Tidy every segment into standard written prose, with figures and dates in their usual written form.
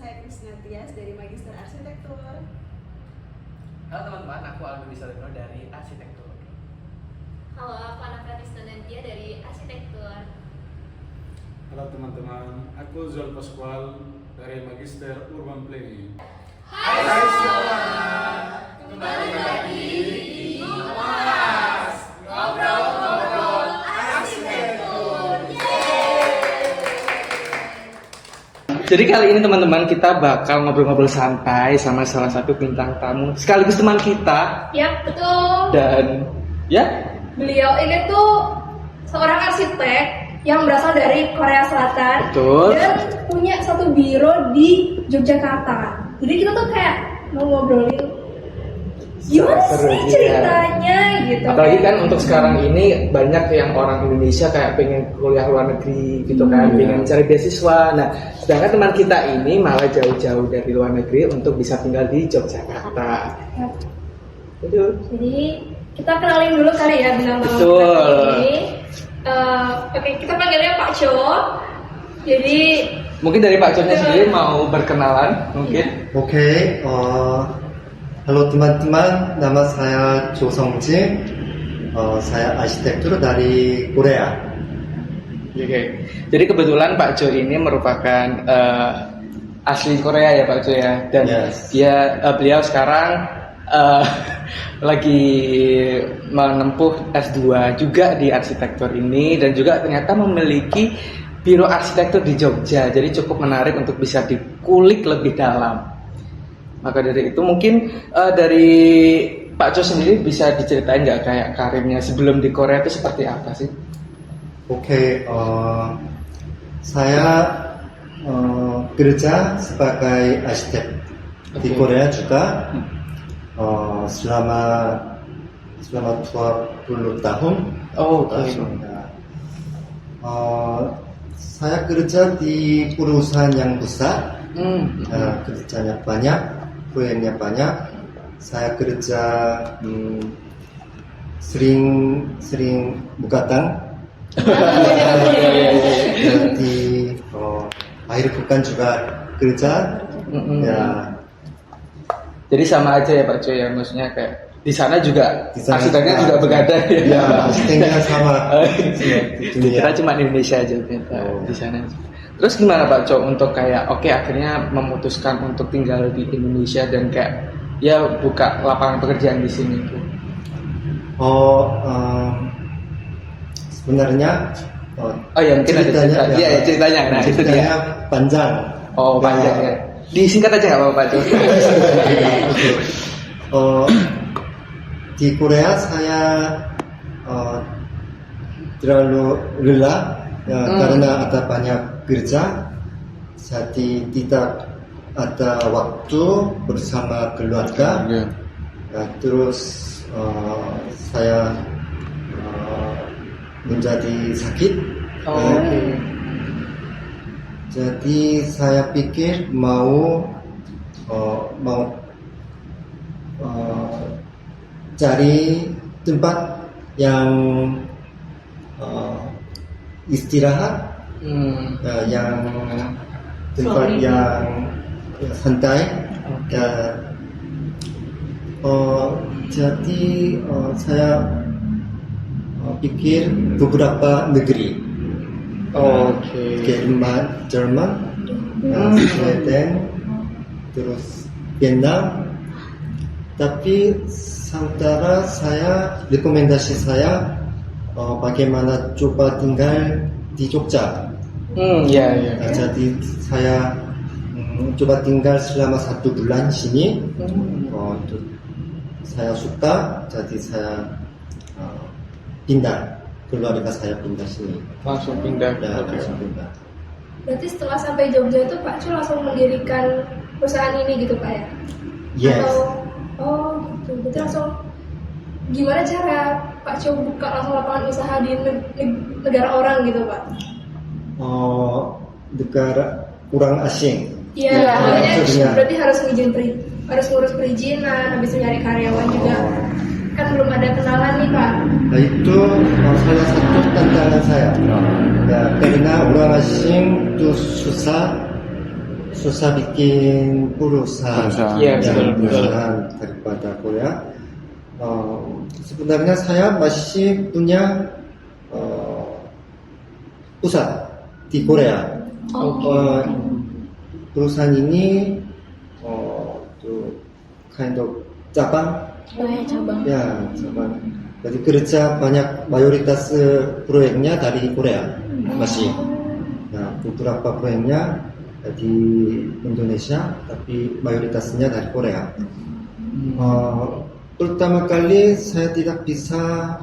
saya Krisna Tias dari Magister Arsitektur. Halo teman-teman, aku Aldo Wisaryono dari Arsitektur. Halo, aku Anaka Distanantia dari Arsitektur. Halo teman-teman, aku Zul Pascual dari Magister Urban Planning. Hai semua, kembali lagi di Ngomas, ngobrol-ngobrol arsitektur. Jadi kali ini teman-teman kita bakal ngobrol-ngobrol santai sama salah satu bintang tamu sekaligus teman kita. Yap, betul. Dan ya, Beliau ini tuh seorang arsitek yang berasal dari Korea Selatan. Betul. Dan punya satu biro di Yogyakarta. Jadi kita tuh kayak mau ngobrolin gimana seru, sih ceritanya gitu. apalagi kan untuk sekarang ini banyak yang orang Indonesia kayak pengen kuliah luar negeri gitu kan, pengen cari beasiswa. Nah, sedangkan teman kita ini malah jauh-jauh dari luar negeri untuk bisa tinggal di Yogyakarta. Yap. Betul. Jadi kita kenalin dulu kali ya bintang tamu Betul. kita ini. Oke, kita panggilnya Pak Cho. Jadi Mungkin dari Pak Jonya sendiri mau berkenalan mungkin. Oke, halo teman-teman, nama saya Jo Songjin. Saya arsitektur dari Korea. Oke. Jadi kebetulan Pak Jo ini merupakan asli Korea ya Pak Jo ya, dan Yes. beliau sekarang lagi menempuh S2 juga di arsitektur ini, dan juga ternyata memiliki biro arsitektur di Jogja. Jadi cukup menarik untuk bisa dikulik lebih dalam. Maka dari itu mungkin dari Pak Jo sendiri bisa diceritain nggak kayak karirnya sebelum di Korea itu seperti apa sih? Oke, saya kerja sebagai arsitek di Oke. Korea juga selama 20 tahun. Oh, oke. Saya kerja di perusahaan yang besar. Hmm. Kerjanya banyak, proyeknya banyak. Saya kerja sering begadang. Jadi akhir pekan juga kerja. Mm-mm. Ya, Jadi sama aja ya Pak Jo ya, maksudnya kayak di sana juga di sana arsiteknya juga begadang ya. Ya, arsiteknya sama. Kita cuma di Indonesia aja beda, di sana. Terus gimana Pak Jo untuk kayak oke akhirnya memutuskan untuk tinggal di Indonesia dan kayak ya buka lapangan pekerjaan di sini tuh. Sebenarnya Oh ya mungkin ada cerita. Iya ya, ceritanya. Nah itu ceritanya dia. panjang. Oh panjang ya. Disingkat aja nggak apa-apa Pak Jo. Di Korea saya terlalu lelah ya, karena ada banyak kerja, jadi tidak ada waktu bersama keluarga. Ya, terus saya menjadi sakit. Oh, oke. Jadi saya pikir mau cari tempat yang istirahat, yang tempat yang santai. Jadi saya pikir beberapa negeri. Oke. Jerman, Sweden, terus Vietnam. Tapi saudara saya, rekomendasi saya bagaimana coba tinggal di Jogja. Iya iya. Jadi saya coba tinggal selama 1 bulan sini. Saya suka, jadi saya pindah. Keluarga saya pindah sini. Langsung pindah. Ya, Oke. langsung pindah. berarti setelah sampai Jogja itu Pak Cho langsung mendirikan perusahaan ini gitu Pak ya? Yes. Oh gitu. Berarti langsung gimana cara Pak Cho buka langsung lapangan usaha di negara orang gitu Pak? Negara kurang asing. Iya, Ya, maksudnya. berarti harus harus ngurus perizinan, habis itu nyari karyawan juga. Kan belum ada kenalan nih Pak. Nah, itu salah satu tantangan saya. Ya, karena orang asing itu susah susah bikin urusan. Iya, betul, betul. Urusan daripada Korea. Sebenarnya saya masih punya pusat di Korea. Perusahaan ini tuh kind of cabang. cabang. Ya, cabang. Jadi kerja banyak mayoritas proyeknya dari Korea masih. Nah, beberapa proyeknya di Indonesia, tapi mayoritasnya dari Korea. Pertama kali saya tidak bisa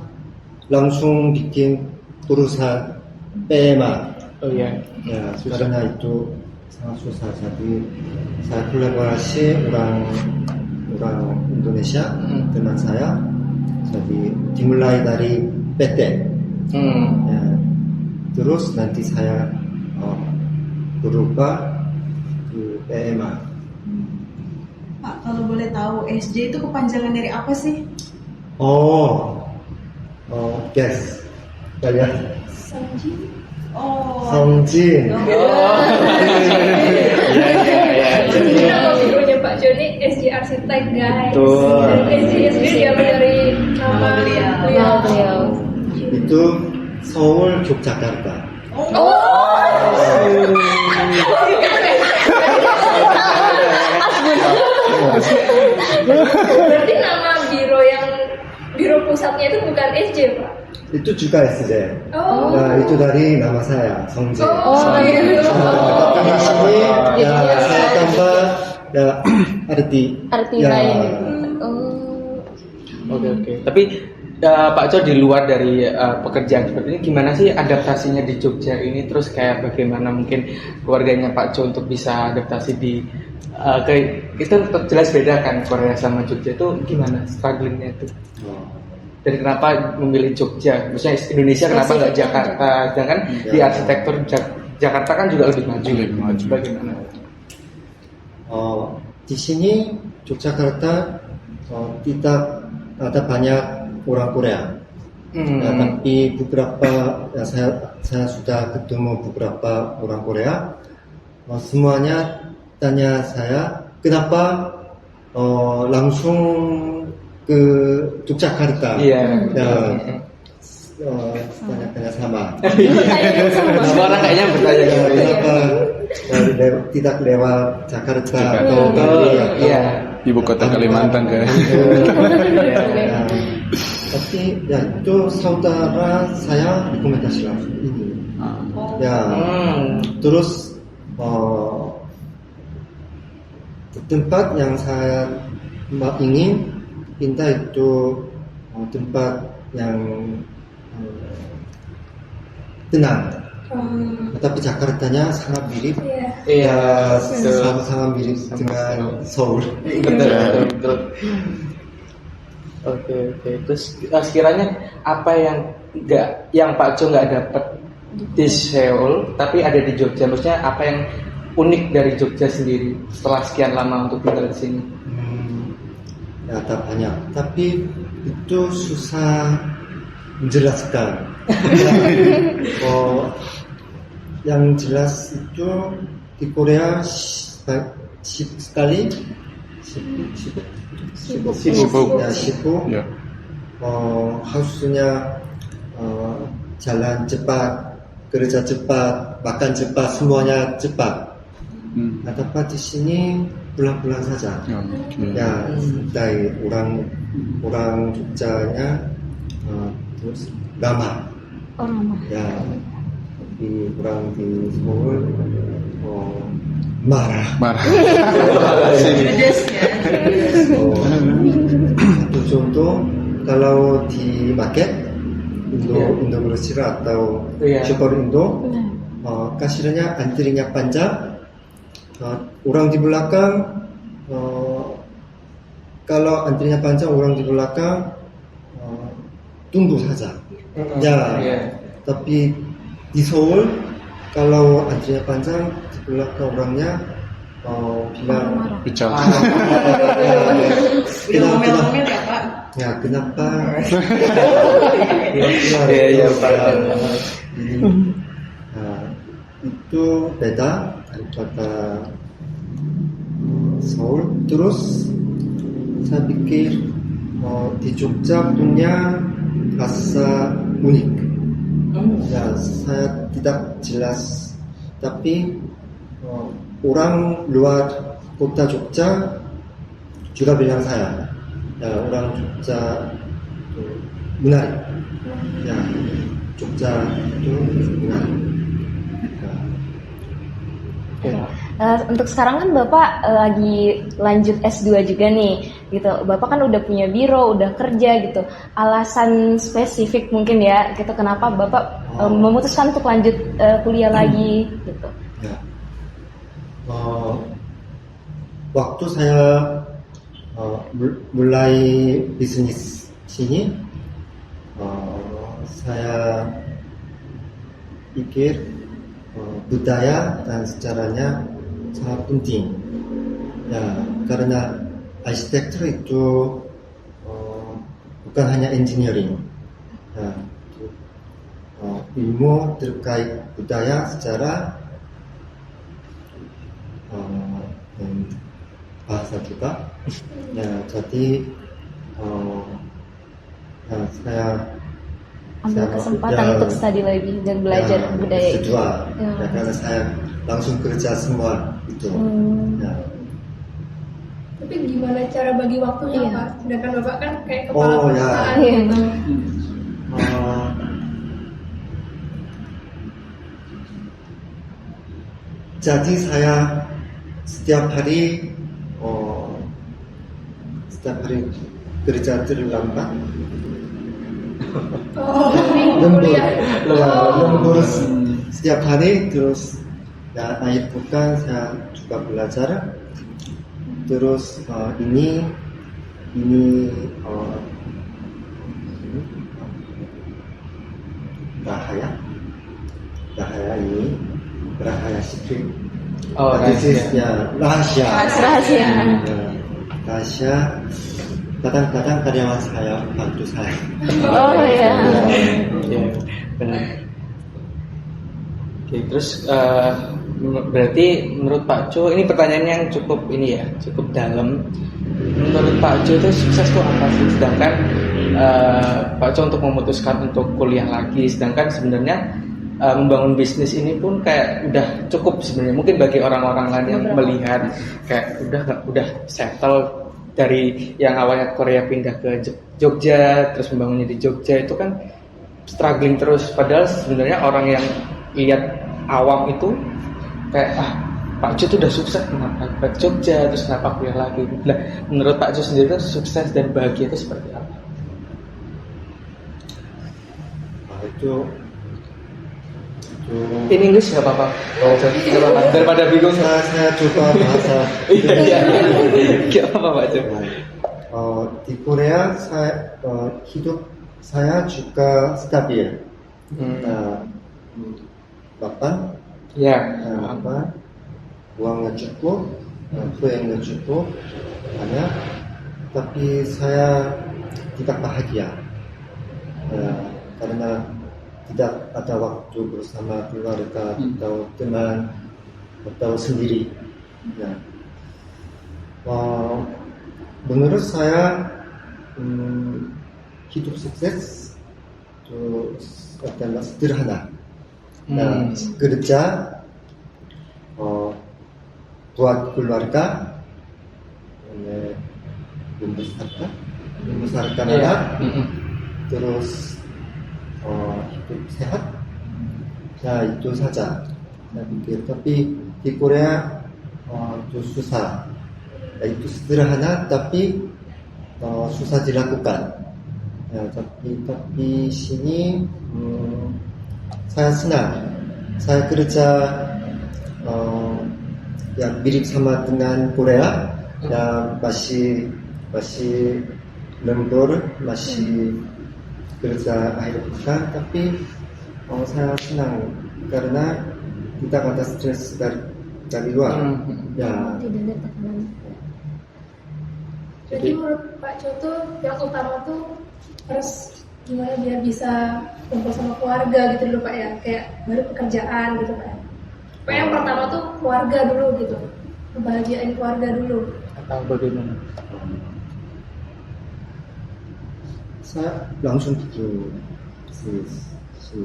langsung bikin perusahaan PMA. Oh iya. Ya, karena itu sangat susah. Jadi saya kolaborasi orang Indonesia dengan saya. Jadi dimulai dari PT. Ya, terus nanti saya berubah ke PMA. Pak, kalau boleh tahu SJ itu kepanjangan dari apa sih? Guys, kalian Sanji. Songjin. Jadi nama bironya Pak Joni SJ Arsitek, guys. Betul. Dan SJ sendiri diambil dari nama beliau. Itu Seoul, Yogyakarta. Berarti nama biro pusatnya itu bukan SJ, Pak? Itu juga SJ. Nah, itu dari nama saya, Songjin. Iya. Tapi di sini ya saya tambah ya arti ya, lain. Oke. Tapi Pak Co di luar dari pekerjaan seperti ini, gimana sih adaptasinya di Jogja ini? Terus kayak bagaimana mungkin keluarganya Pak Co untuk bisa adaptasi di itu jelas beda kan Korea sama Jogja itu gimana strugglingnya itu? Dan kenapa memilih Jogja? Maksudnya Indonesia kenapa nggak Jakarta? Sedangkan di arsitektur Jakarta kan juga lebih maju. Bagaimana? Di sini Yogyakarta tidak ada banyak orang Korea. Ya, tapi beberapa ya, saya sudah ketemu beberapa orang Korea. Semuanya tanya saya kenapa langsung ke Yogyakarta. Iya. Ya, tanya sama. Semua orang kayaknya bertanya gitu. Kenapa tidak lewat Jakarta atau Bali atau Iya. Ibu kota Kalimantan kan. Ya, tapi ya itu saudara saya rekomendasi langsung ini. Ya, terus tempat yang saya ingin pindah itu tempat yang tenang. Tapi Jakartanya sangat mirip. Iya, sangat mirip dengan Seoul. Betul. Oke. Terus sekiranya apa yang Pak Co nggak dapat di Seoul, tapi ada di Jogja? Maksudnya apa yang unik dari Jogja sendiri setelah sekian lama untuk tinggal di sini? Ya, ada banyak. Tapi itu susah menjelaskan. Yang jelas itu di Korea sibuk. Ya, sibuk. Ya. Harusnya jalan cepat, kerja cepat, makan cepat, semuanya cepat. Nah, tapi di sini pelan-pelan saja. Ya, dari orang Jogjanya terus lama. Ya, tapi orang di Seoul marah. Satu contoh, kalau di market Indo Grocery atau Super Indo, kasirnya antrinya panjang. Orang di belakang, kalau antrinya panjang, orang di belakang tunggu saja. Ya, tapi di Seoul, kalau antrinya panjang, di belakang orangnya bilang Bicara. Ngomel-ngomel ya Pak? Ya, kenapa? Iya, Pak. Itu beda daripada Seoul. Terus saya pikir di Jogja punya bahasa unik. Ya, saya tidak jelas, tapi orang luar kota Jogja juga bilang saya, ya orang Jogja itu menarik, ya Jogja itu menarik. Ya. Untuk sekarang kan Bapak lagi lanjut S2 juga nih, gitu. Bapak kan udah punya biro, udah kerja gitu. Alasan spesifik mungkin ya, gitu kenapa Bapak memutuskan untuk lanjut kuliah lagi, gitu. Ya. Waktu saya mulai bisnis sini, saya pikir budaya dan sejarahnya sangat penting. Ya, karena arsitektur itu bukan hanya engineering. Ya, itu, ilmu terkait budaya, sejarah, dan bahasa juga. Ya, jadi ya, saya Ambil kesempatan untuk studi lagi dan belajar budaya itu. kedua, ya, karena saya langsung kerja semua itu. Ya. Tapi gimana cara bagi waktunya Iya. Pak? Sedangkan Bapak kan kayak kepala Oh, ya. perusahaan. Iya. Jadi saya setiap hari kerja terlambat. Oh, lembur, kuliah. lembur setiap hari, terus ya akhir pekan saya juga belajar. Terus ini Rahaya ini Rahaya secret. Oh, This is rahasia. rahasia. Rahasia. Ya, rahasia. Kadang-kadang karyawan saya bantu saya. Oh ya. Ya, benar. Oke, terus berarti menurut Pak Jo, ini pertanyaan yang cukup ini ya, cukup dalam. Menurut Pak Jo itu sukses itu apa sih? Sedangkan Pak Jo untuk memutuskan untuk kuliah lagi, sedangkan sebenarnya membangun bisnis ini pun kayak udah cukup sebenarnya. Mungkin bagi orang-orang lain yang melihat kayak udah settle dari yang awalnya Korea pindah ke Jogja, terus membangunnya di Jogja itu kan struggling terus. Padahal sebenarnya orang yang lihat awam itu kayak Pak Jo tuh udah sukses, kenapa ke Jogja, terus kenapa kuliah lagi? Nah, menurut Pak Jo sendiri itu sukses dan bahagia itu seperti apa? Itu In English nggak apa-apa. Oh, jadi nggak apa-apa. Daripada bingung. saya coba bahasa. Iya. Nggak apa-apa Pak Jo. Di Korea hidup saya juga stabil. Bapak, Ya. uangnya cukup, proyeknya cukup, banyak, tapi saya tidak bahagia karena tidak ada waktu bersama keluarga atau teman atau sendiri. Ya. Menurut saya hidup sukses itu adalah sederhana. Nah, kerja buat keluarga, membesarkan anak, terus hidup sehat. Ya itu saja saya pikir. Tapi di Korea itu susah. Ya, itu sederhana tapi susah dilakukan. Ya, tapi sini saya senang. Saya kerja yang mirip sama dengan Korea. Ya masih lembur, masih kerja akhir pekan, tapi saya senang karena tidak ada stres dari luar. Ya. Tidak ada tekanan. Jadi menurut Pak Jo tuh yang utama tuh harus gimana biar bisa kumpul sama keluarga gitu dulu Pak ya, kayak baru pekerjaan gitu Pak. Pak yang pertama tuh keluarga dulu gitu. kebahagiaan keluarga dulu. Atau bagaimana? Saya langsung gitu si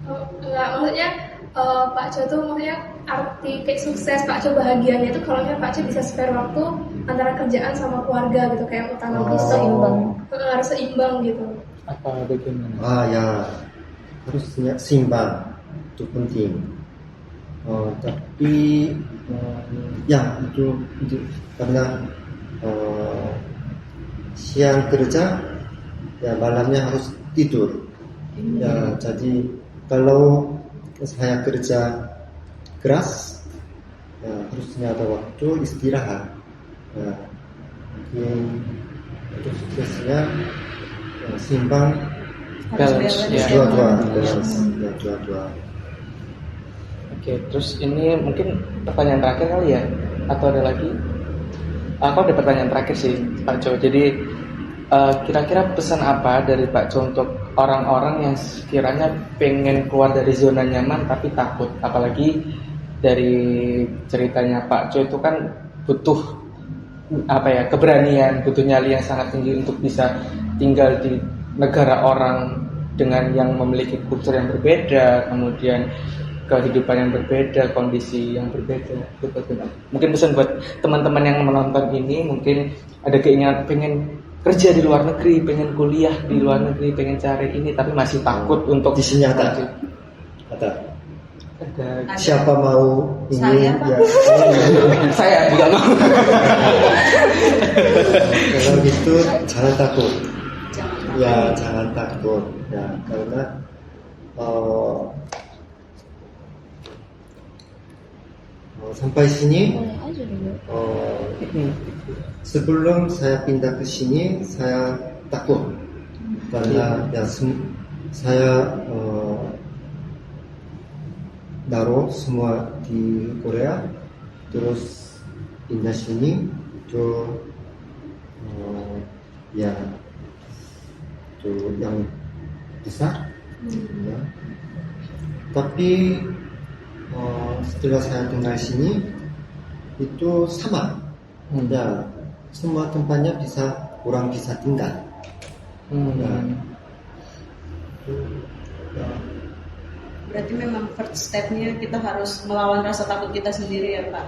Enggak, maksudnya Pak Co tuh maksudnya arti kayak sukses Pak Co bahagianya itu kalau misalnya Pak Co bisa spare waktu antara kerjaan sama keluarga gitu, kayak utama Seimbang. harus seimbang gitu. Apa bagaimana? ya harusnya seimbang itu penting. Tapi ya itu karena siang kerja ya malamnya harus tidur. Ya jadi kalau saya kerja keras ya harusnya ada waktu istirahat. Ya, mungkin itu suksesnya ya, seimbang Balance, ya. dua. Oke, terus ini mungkin pertanyaan terakhir kali ya? Atau ada lagi? Aku ada pertanyaan terakhir sih, Pak Co. Jadi kira-kira pesan apa dari Pak Co untuk orang-orang yang sekiranya pengen keluar dari zona nyaman tapi takut? Apalagi dari ceritanya Pak Co itu kan butuh keberanian, butuh nyali yang sangat tinggi untuk bisa tinggal di negara orang dengan yang memiliki kultur yang berbeda, kemudian kehidupan yang berbeda, kondisi yang berbeda. Mungkin pesan buat teman-teman yang menonton ini, mungkin ada keinginan pengen kerja di luar negeri, pengen kuliah di luar negeri, pengen cari ini tapi masih takut untuk Di sini ada. Ada. Siapa mau ini Saya, Pak. ya Saya juga mau. kalau gitu jangan takut. Jangan takut. Ya jangan takut ya karena sampai sini Boleh aja dulu. sebelum saya pindah ke sini saya takut karena ya saya naruh semua di Korea terus pindah sini itu ya itu yang besar ya. Tapi setelah saya tinggal sini itu sama ya semua tempatnya orang bisa tinggal ya. Ya. Berarti memang first step-nya kita harus melawan rasa takut kita sendiri ya Pak.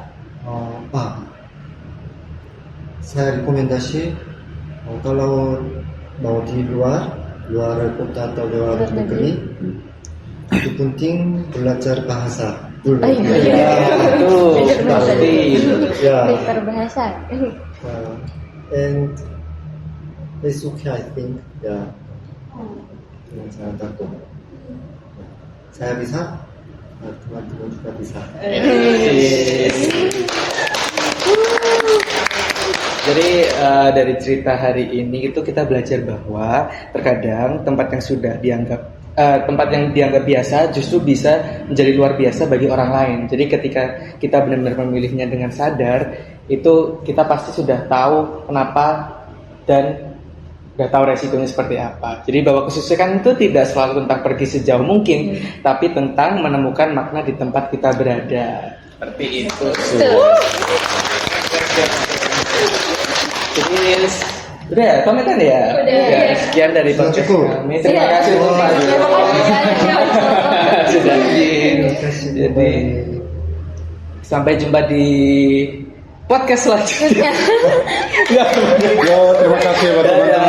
Saya rekomendasi kalau mau di luar kota atau luar negeri itu penting belajar bahasa dulu. Iya, betul. Pasti. Ya. Belajar bahasa. And it's okay, I think. Ya. Jangan takut. Saya bisa, teman-teman juga bisa. Jadi dari cerita hari ini itu kita belajar bahwa terkadang tempat yang dianggap biasa justru bisa menjadi luar biasa bagi orang lain. Jadi ketika kita benar-benar memilihnya dengan sadar, itu kita pasti sudah tahu kenapa dan udah tahu resikonya seperti apa. Jadi bahwa kesuksesan itu tidak selalu tentang pergi sejauh mungkin, tapi tentang menemukan makna di tempat kita berada. Seperti itu. Jadi udah ya, pamitan ya? Udah. Sekian dari Sudah podcast cukup. kami. Terima kasih untuk Pak Jo. Sudah Terima kasih. Jadi sampai jumpa di podcast selanjutnya. Ya, terima kasih buat teman-teman.